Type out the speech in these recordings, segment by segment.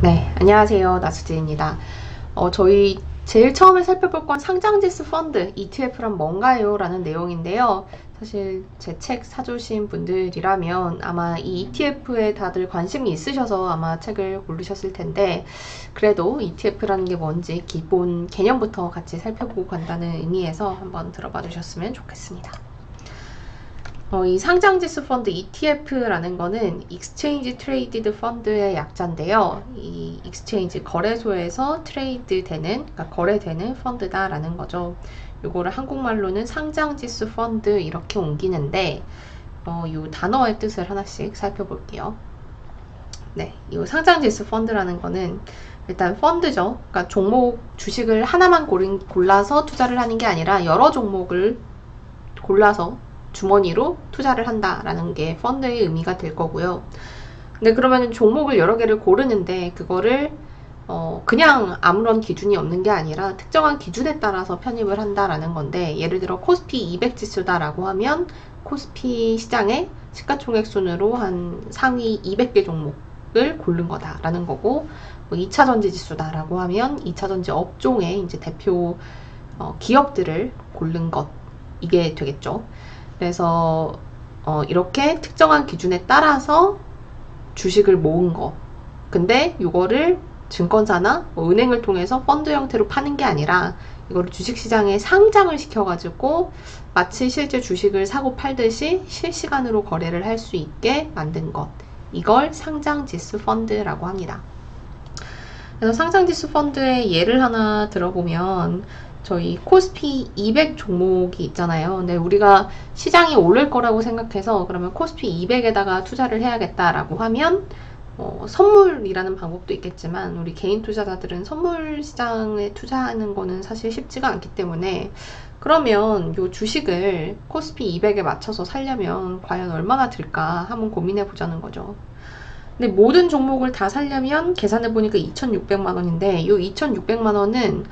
네, 안녕하세요. 나수지입니다. 저희 제일 처음에 살펴볼 건 상장지수 펀드, ETF란 뭔가요? 라는 내용인데요. 사실 제 책 사주신 분들이라면 아마 이 ETF에 다들 관심이 있으셔서 아마 책을 고르셨을 텐데, 그래도 ETF라는 게 뭔지 기본 개념부터 같이 살펴보고 간다는 의미에서 한번 들어봐 주셨으면 좋겠습니다. 이 상장지수 펀드 ETF라는 거는 Exchange Traded Fund의 약자인데요. 이 Exchange 거래소에서 트레이드 되는, 그러니까 거래되는 펀드다라는 거죠. 요거를 한국말로는 상장지수 펀드 이렇게 옮기는데, 이 단어의 뜻을 하나씩 살펴볼게요. 네, 이 상장지수 펀드라는 거는 일단 펀드죠. 그러니까 종목, 주식을 하나만 골라서 투자를 하는 게 아니라 여러 종목을 골라서 주머니로 투자를 한다라는 게 펀드의 의미가 될 거고요. 근데 그러면 종목을 여러 개를 고르는데 그거를 그냥 아무런 기준이 없는 게 아니라 특정한 기준에 따라서 편입을 한다라는 건데, 예를 들어 코스피 200 지수다라고 하면 코스피 시장의 시가총액 순으로 한 상위 200개 종목을 고른 거다라는 거고, 2차전지 지수다라고 하면 2차전지 업종의 이제 대표 기업들을 고른 것, 이게 되겠죠. 그래서 이렇게 특정한 기준에 따라서 주식을 모은 거. 근데 이거를 증권사나 은행을 통해서 펀드 형태로 파는 게 아니라 이거를 주식시장에 상장을 시켜가지고 마치 실제 주식을 사고 팔듯이 실시간으로 거래를 할 수 있게 만든 것. 이걸 상장지수 펀드라고 합니다. 그래서 상장지수 펀드의 예를 하나 들어보면, 저희 코스피 200 종목이 있잖아요. 근데 우리가 시장이 오를 거라고 생각해서 그러면 코스피 200에다가 투자를 해야겠다라고 하면 선물이라는 방법도 있겠지만, 우리 개인 투자자들은 선물 시장에 투자하는 거는 사실 쉽지가 않기 때문에, 그러면 요 주식을 코스피 200에 맞춰서 살려면 과연 얼마나 들까 한번 고민해 보자는 거죠. 근데 모든 종목을 다 살려면 계산해 보니까 2,600만 원인데, 이 2,600만 원은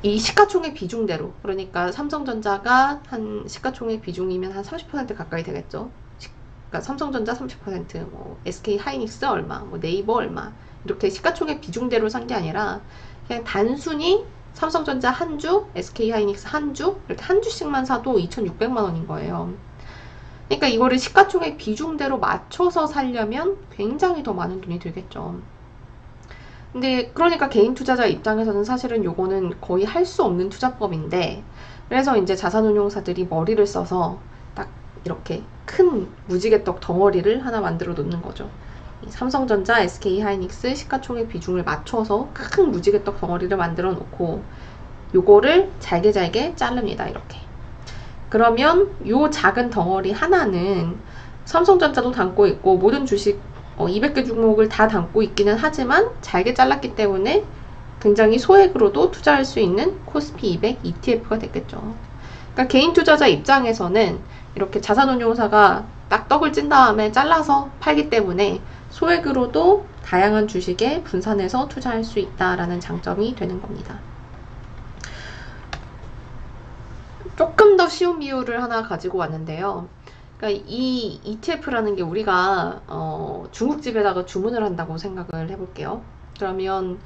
이 시가총액 비중대로, 그러니까 삼성전자가 한 시가총액 비중이면 한 30% 가까이 되겠죠. 그러니까 삼성전자 30%, SK 하이닉스 얼마, 네이버 얼마, 이렇게 시가총액 비중대로 산 게 아니라 그냥 단순히 삼성전자 한 주, SK 하이닉스 한 주, 이렇게 한 주씩만 사도 2,600만 원인 거예요. 그러니까 이거를 시가총액 비중대로 맞춰서 살려면 굉장히 더 많은 돈이 들겠죠. 근데 그러니까 개인 투자자 입장에서는 사실은 요거는 거의 할 수 없는 투자법인데, 그래서 이제 자산운용사들이 머리를 써서 딱 이렇게 큰 무지개떡 덩어리를 하나 만들어 놓는 거죠. 삼성전자, SK 하이닉스 시가총액 비중을 맞춰서 큰 무지개떡 덩어리를 만들어 놓고 요거를 잘게 자릅니다. 이렇게. 그러면 요 작은 덩어리 하나는 삼성전자도 담고 있고 모든 주식 200개 종목을 다 담고 있기는 하지만 잘게 잘랐기 때문에 굉장히 소액으로도 투자할 수 있는 코스피 200 ETF가 됐겠죠. 그러니까 개인 투자자 입장에서는 이렇게 자산운용사가 딱 떡을 찐 다음에 잘라서 팔기 때문에 소액으로도 다양한 주식에 분산해서 투자할 수 있다라는 장점이 되는 겁니다. 조금 더 쉬운 비율을 하나 가지고 왔는데요. 그러니까 이 ETF라는 게 우리가 중국집에다가 주문을 한다고 생각을 해볼게요. 그러면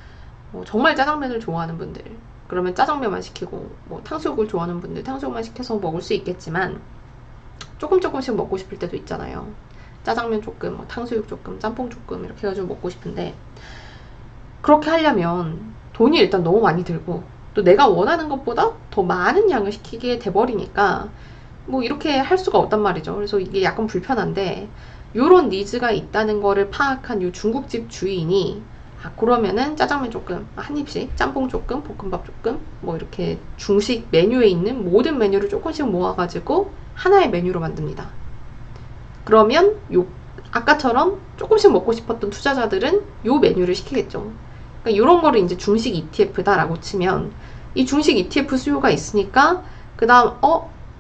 정말 짜장면을 좋아하는 분들, 그러면 짜장면만 시키고, 탕수육을 좋아하는 분들 탕수육만 시켜서 먹을 수 있겠지만, 조금씩 먹고 싶을 때도 있잖아요. 짜장면 조금, 탕수육 조금, 짬뽕 조금 이렇게 해가지고 먹고 싶은데, 그렇게 하려면 돈이 일단 너무 많이 들고 또 내가 원하는 것보다 더 많은 양을 시키게 돼버리니까 이렇게 할 수가 없단 말이죠. 그래서 이게 약간 불편한데, 요런 니즈가 있다는 거를 파악한 요 중국집 주인이 그러면은 짜장면 조금, 한 입씩, 짬뽕 조금, 볶음밥 조금, 이렇게 중식 메뉴에 있는 모든 메뉴를 조금씩 모아가지고 하나의 메뉴로 만듭니다. 그러면 아까처럼 조금씩 먹고 싶었던 투자자들은 요 메뉴를 시키겠죠. 그러니까 요런 거를 이제 중식 ETF다라고 치면, 이 중식 ETF 수요가 있으니까 그 다음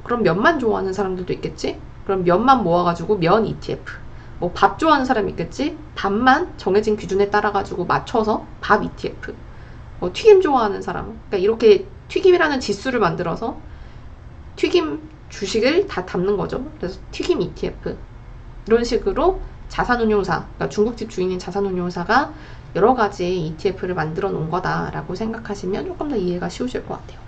그럼 면만 좋아하는 사람들도 있겠지? 그럼 면만 모아가지고 면 ETF. 밥 좋아하는 사람이 있겠지? 밥만 정해진 기준에 따라가지고 맞춰서 밥 ETF. 튀김 좋아하는 사람. 그러니까 이렇게 튀김이라는 지수를 만들어서 튀김 주식을 다 담는 거죠. 그래서 튀김 ETF. 이런 식으로 자산운용사, 그러니까 중국집 주인인 자산운용사가 여러 가지 ETF를 만들어 놓은 거다라고 생각하시면 조금 더 이해가 쉬우실 것 같아요.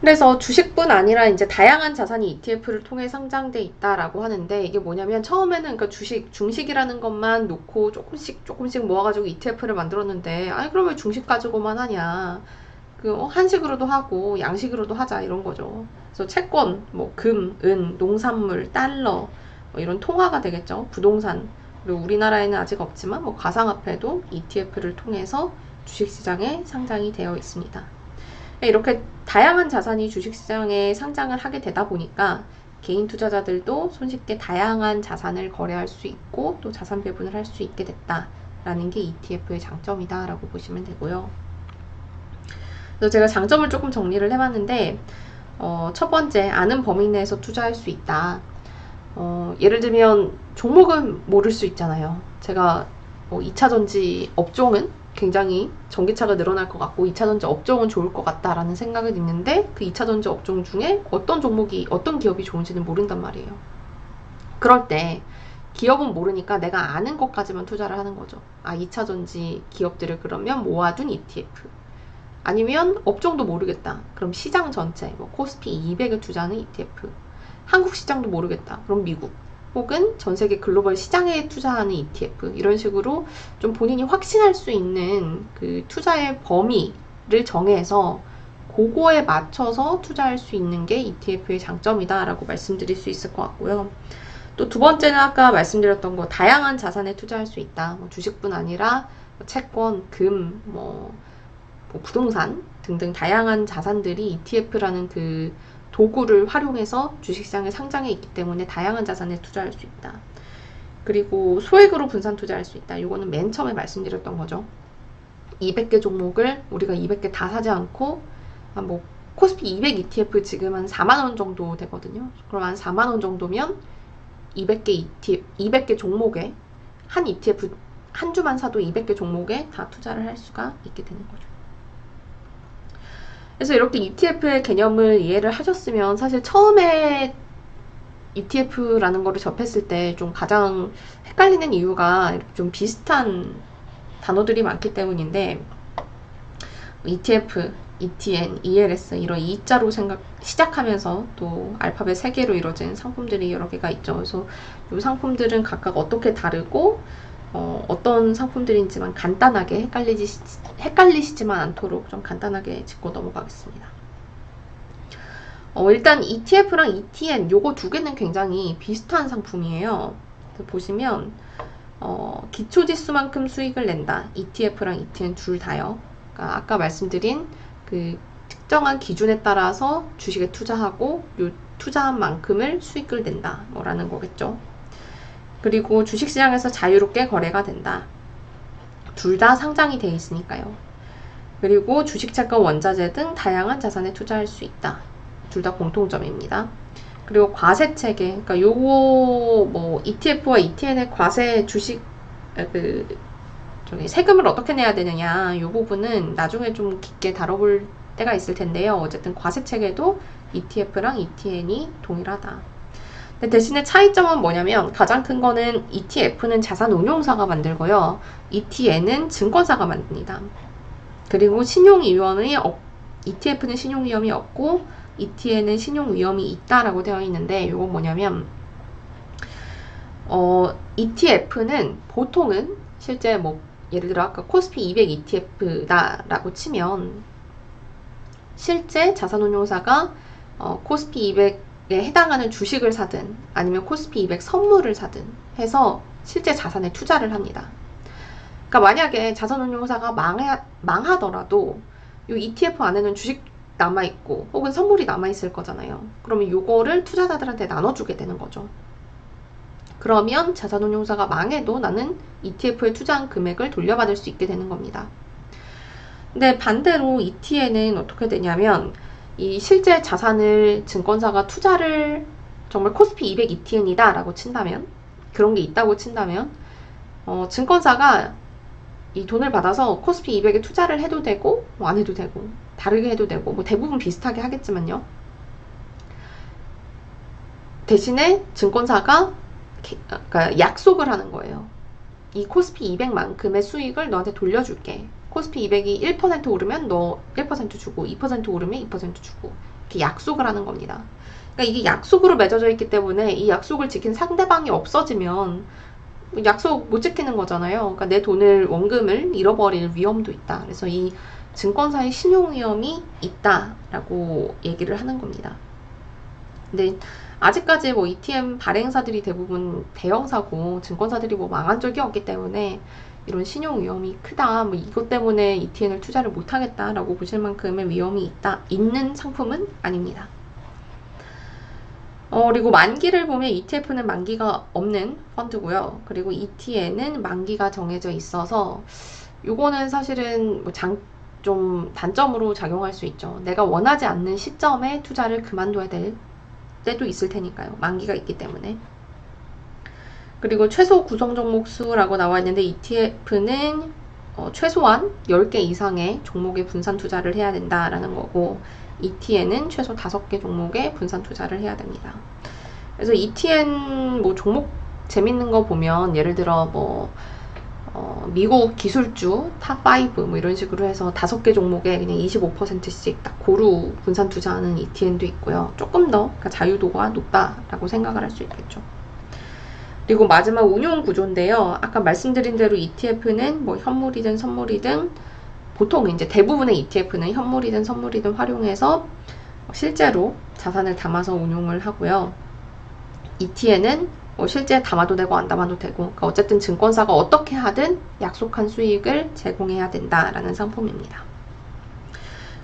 그래서 주식뿐 아니라 이제 다양한 자산이 ETF를 통해 상장돼 있다라고 하는데, 이게 뭐냐면 처음에는 그러니까 중식이라는 것만 놓고 조금씩 모아가지고 ETF를 만들었는데, 아니 그럼 왜 중식 가지고만 하냐? 한식으로도 하고 양식으로도 하자 이런 거죠. 그래서 채권, 뭐 금, 은, 농산물, 달러 뭐 이런 통화가 되겠죠. 부동산, 그리고 우리나라에는 아직 없지만 뭐 가상화폐도 ETF를 통해서 주식시장에 상장이 되어 있습니다. 이렇게 다양한 자산이 주식시장에 상장을 하게 되다 보니까 개인 투자자들도 손쉽게 다양한 자산을 거래할 수 있고 또 자산 배분을 할 수 있게 됐다라는 게 ETF의 장점이다 라고 보시면 되고요. 그래서 제가 장점을 조금 정리를 해봤는데, 첫 번째, 아는 범위 내에서 투자할 수 있다. 예를 들면 종목은 모를 수 있잖아요. 제가 2차전지 업종은 굉장히 전기차가 늘어날 것 같고 2차전지 업종은 좋을 것 같다라는 생각은 있는데, 그 2차전지 업종 중에 어떤 기업이 좋은지는 모른단 말이에요. 그럴 때 기업은 모르니까 내가 아는 것까지만 투자를 하는 거죠. 2차전지 기업들을 그러면 모아둔 ETF. 아니면 업종도 모르겠다. 그럼 시장 전체, 뭐 코스피 200에 투자하는 ETF. 한국 시장도 모르겠다. 그럼 미국. 혹은 전 세계 글로벌 시장에 투자하는 ETF. 이런 식으로 좀 본인이 확신할 수 있는 그 투자의 범위를 정해서 그거에 맞춰서 투자할 수 있는 게 ETF의 장점이다 라고 말씀드릴 수 있을 것 같고요. 또 두 번째는 아까 말씀드렸던 거, 다양한 자산에 투자할 수 있다. 뭐 주식뿐 아니라 채권, 금, 뭐 부동산 등등 다양한 자산들이 ETF라는 그 도구를 활용해서 주식시장에 상장해 있기 때문에 다양한 자산에 투자할 수 있다. 그리고 소액으로 분산 투자할 수 있다. 이거는 맨 처음에 말씀드렸던 거죠. 200개 종목을 우리가 200개 다 사지 않고 뭐 코스피 200 ETF 지금 한 4만원 정도 되거든요. 그럼 한 4만원 정도면 200개 종목에 한 ETF 한 주만 사도 200개 종목에 다 투자를 할 수가 있게 되는 거죠. 그래서 이렇게 ETF의 개념을 이해를 하셨으면 사실 처음에 ETF라는 거를 접했을 때 좀 가장 헷갈리는 이유가 좀 비슷한 단어들이 많기 때문인데, ETF, ETN, ELS 이런 E자로 시작하면서 또 알파벳 3개로 이루어진 상품들이 여러 개가 있죠. 그래서 이 상품들은 각각 어떻게 다르고 어떤 상품들인지만 간단하게 헷갈리시지만 않도록 좀 간단하게 짚고 넘어가겠습니다. 일단 ETF랑 ETN 요거 두 개는 굉장히 비슷한 상품이에요. 보시면 기초지수만큼 수익을 낸다. ETF랑 ETN 둘 다요. 그러니까 아까 말씀드린 그 특정한 기준에 따라서 주식에 투자하고 요 투자한 만큼을 수익을 낸다 뭐라는 거겠죠. 그리고 주식시장에서 자유롭게 거래가 된다. 둘 다 상장이 돼 있으니까요. 그리고 주식채권, 원자재 등 다양한 자산에 투자할 수 있다. 둘 다 공통점입니다. 그리고 과세체계, 그러니까 요거 뭐 ETF와 ETN의 과세 주식 세금을 어떻게 내야 되느냐 이 부분은 나중에 좀 깊게 다뤄볼 때가 있을 텐데요. 어쨌든 과세체계도 ETF랑 ETN이 동일하다. 대신에 차이점은 뭐냐면 가장 큰 거는 ETF는 자산운용사가 만들고요. ETN은 증권사가 만듭니다. 그리고 ETF는 신용위험이 없고 ETN은 신용위험이 있다라고 되어 있는데, 이건 뭐냐면 ETF는 보통은 실제 뭐 예를 들어 아까 코스피 200 ETF다 라고 치면 실제 자산운용사가 코스피 200에 해당하는 주식을 사든 아니면 코스피 200 선물을 사든 해서 실제 자산에 투자를 합니다. 그러니까 만약에 자산운용사가 망하더라도 이 ETF 안에는 주식 남아있고 혹은 선물이 남아있을 거잖아요. 그러면 이거를 투자자들한테 나눠주게 되는 거죠. 그러면 자산운용사가 망해도 나는 ETF에 투자한 금액을 돌려받을 수 있게 되는 겁니다. 근데 반대로 ETN은 어떻게 되냐면 이 실제 자산을 증권사가 투자를 정말 코스피 200 ETN이다 라고 친다면, 그런 게 있다고 친다면 증권사가 이 돈을 받아서 코스피 200에 투자를 해도 되고 뭐 안 해도 되고 다르게 해도 되고 뭐 대부분 비슷하게 하겠지만요. 대신에 증권사가 그러니까 약속을 하는 거예요. 이 코스피 200만큼의 수익을 너한테 돌려줄게. 코스피 200이 1% 오르면 너 1% 주고 2% 오르면 2% 주고 이렇게 약속을 하는 겁니다. 그러니까 이게 약속으로 맺어져 있기 때문에 이 약속을 지킨 상대방이 없어지면 약속 못 지키는 거잖아요. 그러니까 내 돈을 원금을 잃어버릴 위험도 있다. 그래서 이 증권사의 신용 위험이 있다라고 얘기를 하는 겁니다. 근데 아직까지 뭐 ETM 발행사들이 대부분 대형사고 증권사들이 뭐 망한 적이 없기 때문에 이런 신용 위험이 크다, 뭐 이것 때문에 ETN을 투자를 못하겠다라고 보실 만큼의 위험이 있는 상품은 아닙니다. 그리고 만기를 보면 ETF는 만기가 없는 펀드고요. 그리고 ETN은 만기가 정해져 있어서 요거는 사실은 뭐 좀 단점으로 작용할 수 있죠. 내가 원하지 않는 시점에 투자를 그만둬야 될 때도 있을 테니까요. 만기가 있기 때문에. 그리고 최소 구성 종목 수라고 나와 있는데 ETF는 최소한 10개 이상의 종목에 분산 투자를 해야 된다라는 거고 ETN은 최소 5개 종목에 분산 투자를 해야 됩니다. 그래서 ETN 뭐 종목 재밌는 거 보면 예를 들어 뭐 미국 기술주 탑5 뭐 이런 식으로 해서 5개 종목에 그냥 25%씩 딱 고루 분산 투자하는 ETN도 있고요. 조금 더 그러니까 자유도가 높다라고 생각을 할 수 있겠죠. 그리고 마지막 운용 구조인데요. 아까 말씀드린 대로 ETF는 뭐 현물이든 선물이든 보통 이제 대부분의 ETF는 현물이든 선물이든 활용해서 실제로 자산을 담아서 운용을 하고요. ETN은 뭐 실제 담아도 되고 안 담아도 되고 그러니까 어쨌든 증권사가 어떻게 하든 약속한 수익을 제공해야 된다라는 상품입니다.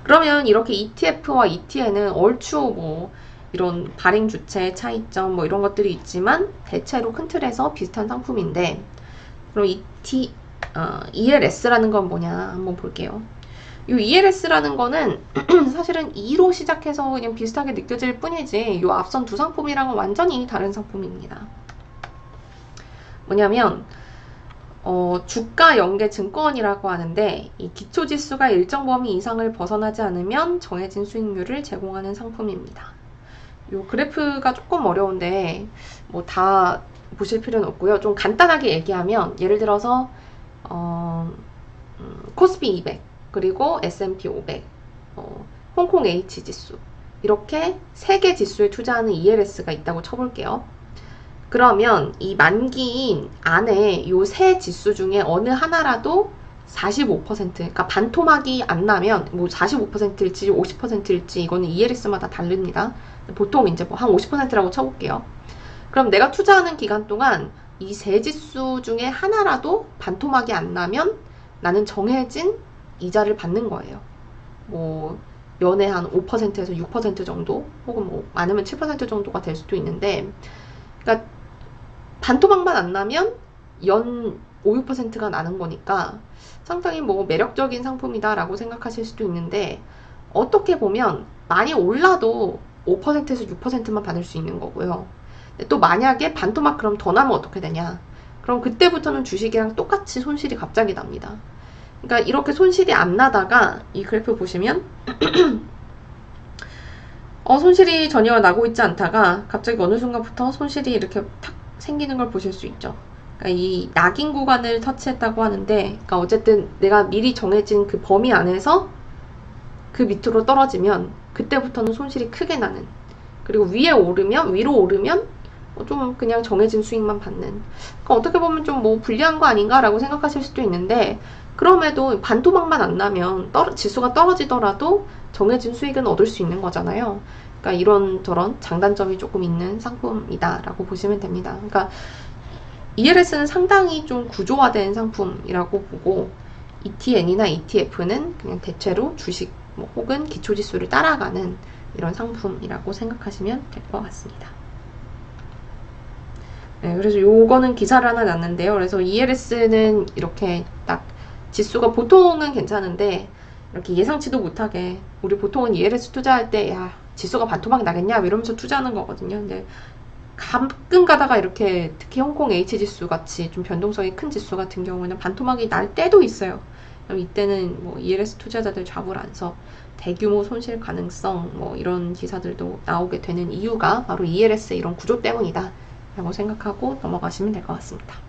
그러면 이렇게 ETF와 ETN은 얼추 뭐 이런 발행 주체 차이점 뭐 이런 것들이 있지만 대체로 큰 틀에서 비슷한 상품인데 그럼 ELS라는 건 뭐냐 한번 볼게요. 이 ELS라는 거는 사실은 2로 시작해서 그냥 비슷하게 느껴질 뿐이지 이 앞선 두 상품이랑은 완전히 다른 상품입니다. 뭐냐면 주가 연계 증권이라고 하는데 이 기초지수가 일정 범위 이상을 벗어나지 않으면 정해진 수익률을 제공하는 상품입니다. 이 그래프가 조금 어려운데 뭐 다 보실 필요는 없고요. 좀 간단하게 얘기하면 예를 들어서 코스피 200 그리고 S&P 500 홍콩 H 지수 이렇게 3개 지수에 투자하는 ELS가 있다고 쳐볼게요. 그러면 이 만기인 안에 이 세 지수 중에 어느 하나라도 45% 그러니까 반토막이 안 나면 뭐 45%일지 50%일지 이거는 ELS마다 다릅니다. 보통 이제 뭐 한 50%라고 쳐볼게요. 그럼 내가 투자하는 기간 동안 이 세 지수 중에 하나라도 반토막이 안 나면 나는 정해진 이자를 받는 거예요. 뭐 연에 한 5%에서 6% 정도 혹은 뭐 많으면 7% 정도가 될 수도 있는데 그러니까 반토막만 안 나면 연 5, 6%가 나는 거니까 상당히 뭐 매력적인 상품이다라고 생각하실 수도 있는데 어떻게 보면 많이 올라도 5%에서 6%만 받을 수 있는 거고요. 또 만약에 반토막 그럼 더 나면 어떻게 되냐? 그럼 그때부터는 주식이랑 똑같이 손실이 갑자기 납니다. 그러니까 이렇게 손실이 안 나다가 이 그래프 보시면 손실이 전혀 나고 있지 않다가 갑자기 어느 순간부터 손실이 이렇게 탁 생기는 걸 보실 수 있죠. 그러니까 이 낙인 구간을 터치했다고 하는데 그러니까 어쨌든 내가 미리 정해진 그 범위 안에서 그 밑으로 떨어지면 그때부터는 손실이 크게 나는 그리고 위로 오르면 좀 그냥 정해진 수익만 받는 그러니까 어떻게 보면 좀 뭐 불리한 거 아닌가 라고 생각하실 수도 있는데 그럼에도 반토막만 안 나면 지수가 떨어지더라도 정해진 수익은 얻을 수 있는 거잖아요. 그러니까 이런저런 장단점이 조금 있는 상품이다 라고 보시면 됩니다. 그러니까 ELS는 상당히 좀 구조화된 상품이라고 보고 ETN이나 ETF는 그냥 대체로 주식 뭐 혹은 기초지수를 따라가는 이런 상품이라고 생각하시면 될 것 같습니다. 네, 그래서 요거는 기사를 하나 놨는데요. 그래서 ELS는 이렇게 딱 지수가 보통은 괜찮은데 이렇게 예상치도 못하게 우리 보통은 ELS 투자할 때 야 지수가 반토막 나겠냐 이러면서 투자하는 거거든요. 근데 가끔 가다가 이렇게 특히 홍콩 H 지수 같이 좀 변동성이 큰 지수 같은 경우는 반토막이 날 때도 있어요. 그럼 이때는 뭐 ELS 투자자들 잡을 안 서 대규모 손실 가능성 뭐 이런 기사들도 나오게 되는 이유가 바로 ELS의 이런 구조 때문이다 라고 생각하고 넘어가시면 될 것 같습니다.